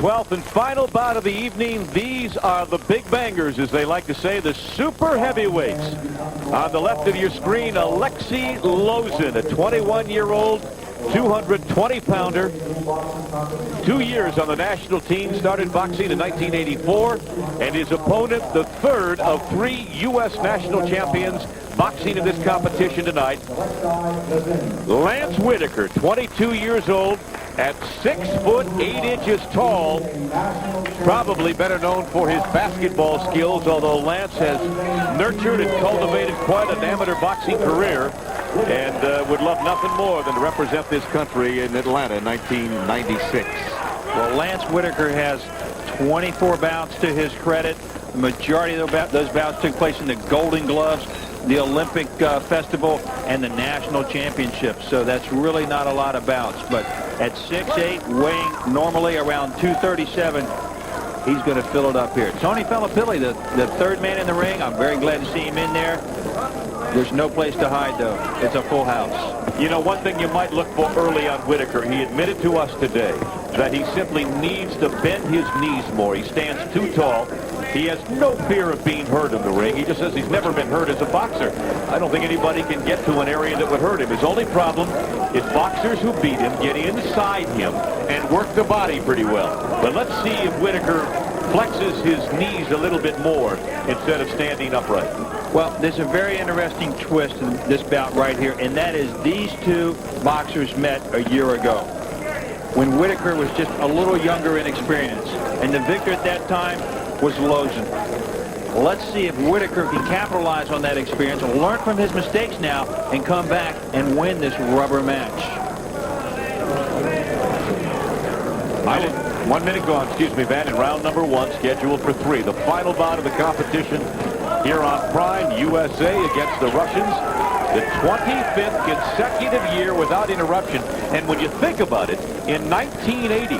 12th and final bout of the evening. These are the big bangers, as they like to say, the super heavyweights. On the left of your screen, Alexei Lezin, a 21-year-old, 220-pounder. 2 years on the national team, started boxing in 1984, and his opponent, the third of 3 U.S. national champions boxing in this competition tonight. Lance Whitaker, 22 years old, at 6 foot 8 inches tall, probably better known for his basketball skills, although Lance has nurtured and cultivated quite an amateur boxing career, and would love nothing more than to represent this country in Atlanta in 1996. Well, Lance Whitaker has 24 bouts to his credit. The majority of those bouts took place in the Golden Gloves, the Olympic Festival, and the National Championship. So that's really not a lot of bouts. But at 6'8", weighing normally around 237, he's going to fill it up here. Tony Filippilli, the third man in the ring. I'm very glad to see him in there. There's no place to hide, though. It's a full house. You know, one thing you might look for early on Whitaker, he admitted to us today that he simply needs to bend his knees more. He stands too tall. He has no fear of being hurt in the ring. He just says he's never been hurt as a boxer. I don't think anybody can get to an area that would hurt him. His only problem is boxers who beat him get inside him and work the body pretty well. But let's see if Whitaker flexes his knees a little bit more instead of standing upright. Well, there's a very interesting twist in this bout right here, and that is these two boxers met a year ago when Whitaker was just a little younger in experience, and the victor at that time was Lezin. Let's see if Whitaker can capitalize on that experience and learn from his mistakes now and come back and win this rubber match. 1 minute gone, excuse me, Van, in round number 1, scheduled for 3. The final bout of the competition here on Prime USA against the Russians. The 25th consecutive year without interruption. And when you think about it, in 1980,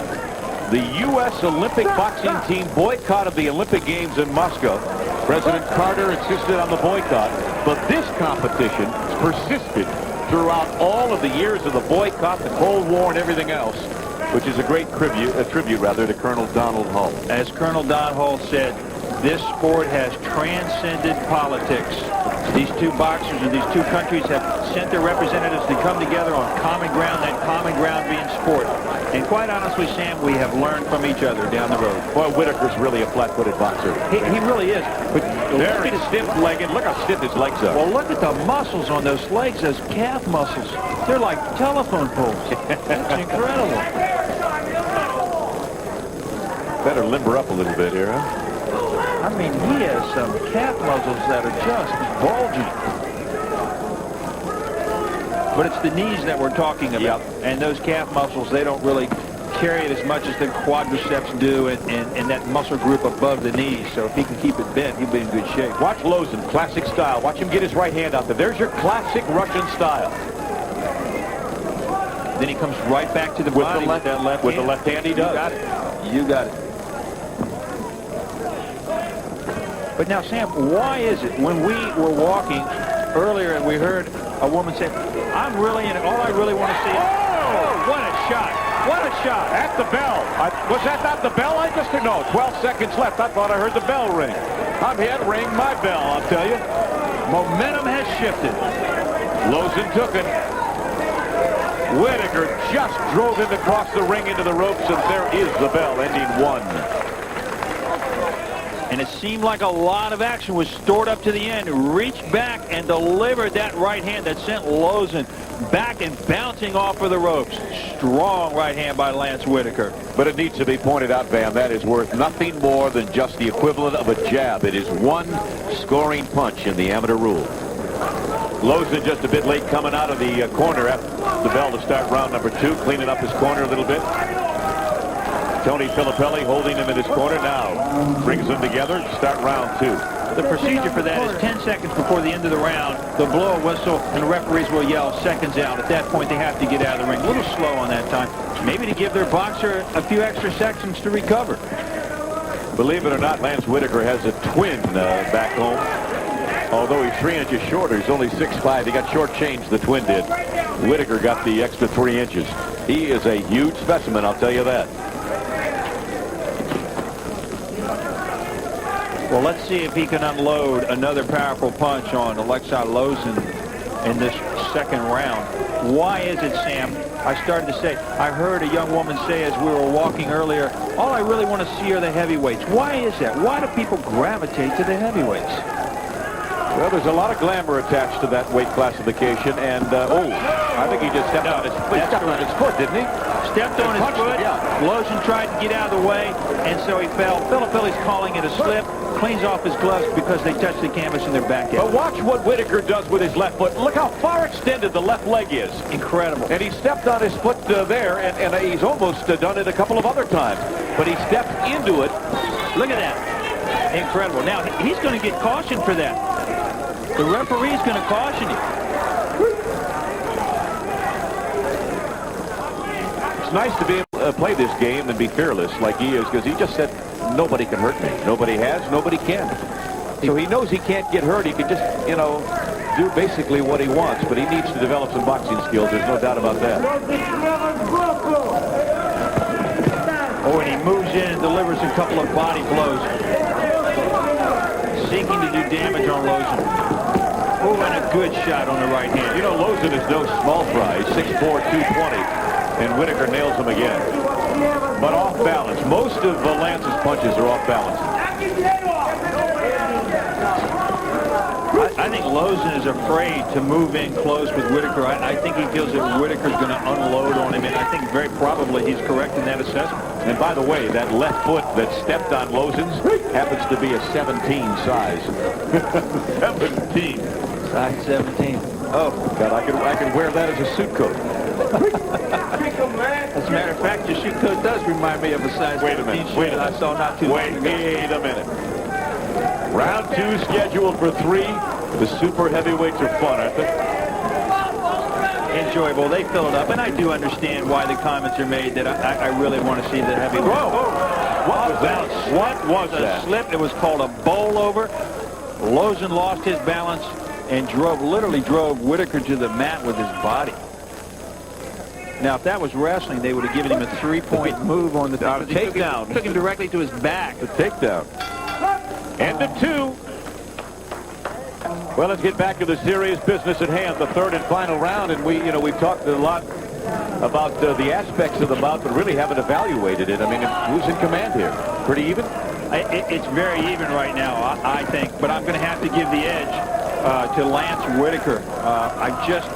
the U.S. Olympic boxing team boycotted the Olympic Games in Moscow. President Carter insisted on the boycott, but this competition persisted throughout all of the years of the boycott, the Cold War, and everything else, which is a great tribute to Colonel Donald Hull. As Colonel Don Hull said, this sport has transcended politics. These two boxers and these two countries have sent their representatives to come together on common ground, that common ground being sport. And quite honestly, Sam, we have learned from each other down the road. Boy, Whitaker's really a flat-footed boxer. He really is. But very stiff-legged. Look how stiff his legs are. Well, look at the muscles on those legs, those calf muscles. They're like telephone poles. That's incredible. Better limber up a little bit here, huh? I mean, he has some calf muscles that are just bulging. But it's the knees that we're talking about. Yep. And those calf muscles, they don't really carry it as much as the quadriceps do and that muscle group above the knees. So if he can keep it bent, he'll be in good shape. Watch Lezin, classic style. Watch him get his right hand out there. There's your classic Russian style. Then he comes right back to the body with that left hand. With the left hand, he does. You got it. You got it. But now, Sam, why is it when we were walking earlier and we heard a woman say, I'm really in it, all I really want to see is, oh, what a shot. What a shot. At the bell. Was that not the bell? I just didn't know. 12 seconds left. I thought I heard the bell ring. I'm here to ring my bell, I'll tell you. Momentum has shifted. Lezin took it. Whitaker just drove him across the ring into the ropes, and there is the bell, ending 1. And it seemed like a lot of action was stored up to the end. Reached back and delivered that right hand that sent Lezin back and bouncing off of the ropes. Strong right hand by Lance Whitaker. But it needs to be pointed out, Van, that is worth nothing more than just the equivalent of a jab. It is one scoring punch in the amateur rule. Lezin just a bit late coming out of the corner after the bell to start round number 2, cleaning up his corner a little bit. Tony Filippilli holding him in his corner now. Brings them together to start round 2. The procedure for that is 10 seconds before the end of the round. They'll blow a whistle and the referees will yell seconds out. At that point, they have to get out of the ring. A little slow on that time. Maybe to give their boxer a few extra seconds to recover. Believe it or not, Lance Whitaker has a twin back home. Although he's 3 inches shorter, he's only 6'5". He got shortchanged, the twin did. Whitaker got the extra 3 inches. He is a huge specimen, I'll tell you that. Well, let's see if he can unload another powerful punch on Alexei Lezin in this second round. Why is it, Sam? I started to say, I heard a young woman say as we were walking earlier, all I really want to see are the heavyweights. Why is that? Why do people gravitate to the heavyweights? Well, there's a lot of glamour attached to that weight classification, and I think he just stepped on his foot, didn't he? Stepped on his foot. Yeah. Lezin tried to get out of the way, and so he fell. Philly's calling it a slip. Cleans off his gloves because they touched the canvas in their back end. But watch what Whitaker does with his left foot. Look how far extended the left leg is. Incredible. And he stepped on his foot there, and he's almost done it a couple of other times. But he stepped into it. Look at that. Incredible. Now, he's going to get cautioned for that. The referee's going to caution him. It's nice to be able to play this game and be fearless like he is, because he just said, nobody can hurt me. Nobody has, nobody can. So he knows he can't get hurt. He can just, you know, do basically what he wants, but he needs to develop some boxing skills. There's no doubt about that. Oh, and he moves in and delivers a couple of body blows, seeking to do damage on Lezin. Oh, and a good shot on the right hand. You know, Lezin is no small fry. He's 6'4", 220, and Whitaker nails him again. But off balance. Most of Lance's punches are off balance. I think Lezin is afraid to move in close with Whitaker. I think he feels that Whitaker's going to unload on him, and I think very probably he's correct in that assessment. And by the way, that left foot that stepped on Lezin's happens to be a 17 size. 17. Size 17. Oh, God, I can wear that as a suit coat. As a matter of fact, your shoe coat does remind me of a size 17 shoe that I saw not too long ago. Wait a minute. Round 2 scheduled for 3. The super heavyweights are fun, aren't they? Enjoyable. They fill it up, and I do understand why the comments are made that I really want to see the heavyweight. Whoa! What was that? What was that? A slip. It was called a bowl over. Lezin lost his balance and literally drove Whitaker to the mat with his body. Now, if that was wrestling, they would have given him a 3-point move on the takedown. Took him directly to his back. The takedown. End of 2. Well, let's get back to the serious business at hand, the third and final round. And we've talked a lot about the aspects of the bout, but really haven't evaluated it. I mean, who's in command here? Pretty even? It's very even right now, I think. But I'm going to have to give the edge to Lance Whitaker.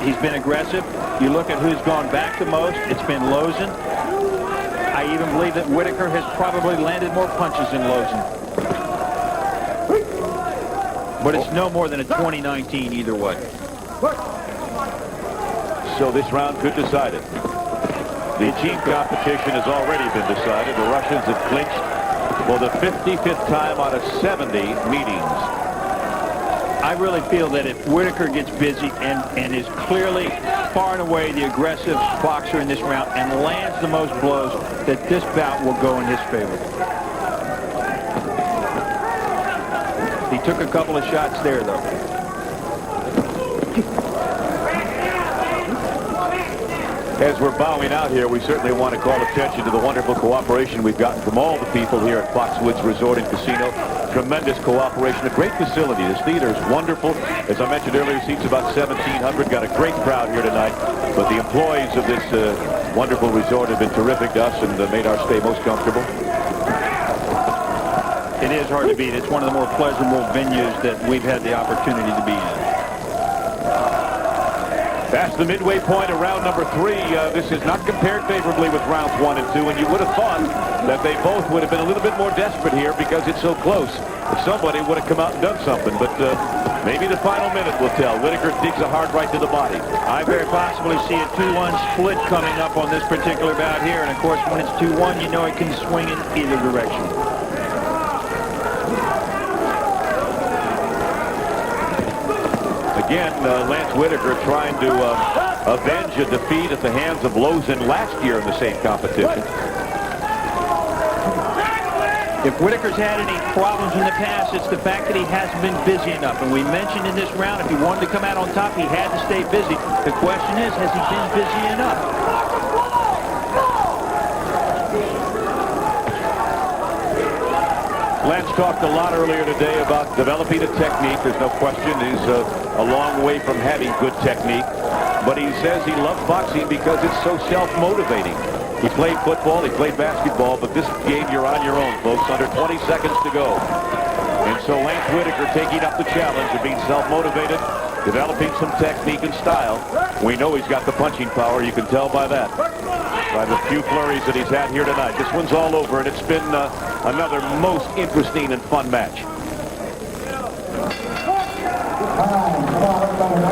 He's been aggressive. You look at who's gone back the most. It's been Lezin. I even believe that Whitaker has probably landed more punches than Lezin. But it's no more than a 2019 either way. So this round could decide it. The team competition has already been decided. The Russians have clinched for the 55th time out of 70 meetings. I really feel that if Whitaker gets busy and is clearly far and away the aggressive boxer in this round and lands the most blows, that this bout will go in his favor. He took a couple of shots there, though. As we're bowing out here, we certainly want to call attention to the wonderful cooperation we've gotten from all the people here at Foxwoods Resort and Casino. Tremendous cooperation, a great facility. This theater is wonderful. As I mentioned earlier, seats about 1,700. Got a great crowd here tonight. But the employees of this wonderful resort have been terrific to us and made our stay most comfortable. It is hard to beat. It's one of the more pleasurable venues that we've had the opportunity to be in. That's the midway point of round number 3. This is not compared favorably with rounds 1 and 2, and you would have thought that they both would have been a little bit more desperate here because it's so close. If somebody would have come out and done something, but maybe the final minute will tell. Whitaker digs a hard right to the body. I very possibly see a 2-1 split coming up on this particular bout here, and of course when it's 2-1, you know it can swing in either direction. Again, Lance Whitaker trying to avenge a defeat at the hands of Lezin last year in the same competition. If Whitaker's had any problems in the past, it's the fact that he hasn't been busy enough. And we mentioned in this round, if he wanted to come out on top, he had to stay busy. The question is, has he been busy enough? Lance talked a lot earlier today about developing a technique. There's no question he's a long way from having good technique. But he says he loves boxing because it's so self-motivating. He played football, he played basketball, but this game you're on your own, folks. Under 20 seconds to go. And so Lance Whitaker taking up the challenge of being self-motivated, developing some technique and style. We know he's got the punching power. You can tell by that. By the few flurries that he's had here tonight. This one's all over, and it's been another most interesting and fun match.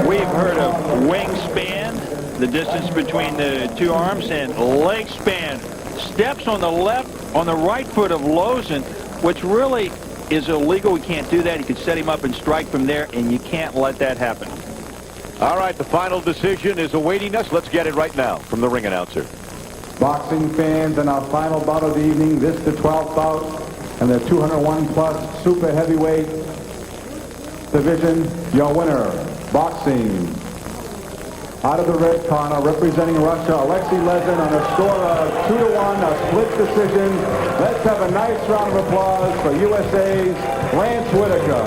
We've heard of wingspan, the distance between the two arms, and leg span. Steps on the left, on the right foot of Lezin, which really is illegal. We can't do that. You could set him up and strike from there, and you can't let that happen. All right, the final decision is awaiting us. Let's get it right now from the ring announcer. Boxing fans, in our final bout of the evening, this the 12th bout, and the 201-plus super heavyweight division, your winner, boxing. Out of the red corner, representing Russia, Alexei Lezin on a score of 2-1, a split decision. Let's have a nice round of applause for USA's Lance Whitaker.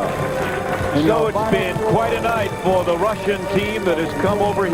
So it's been quite a night for the Russian team that has come over here.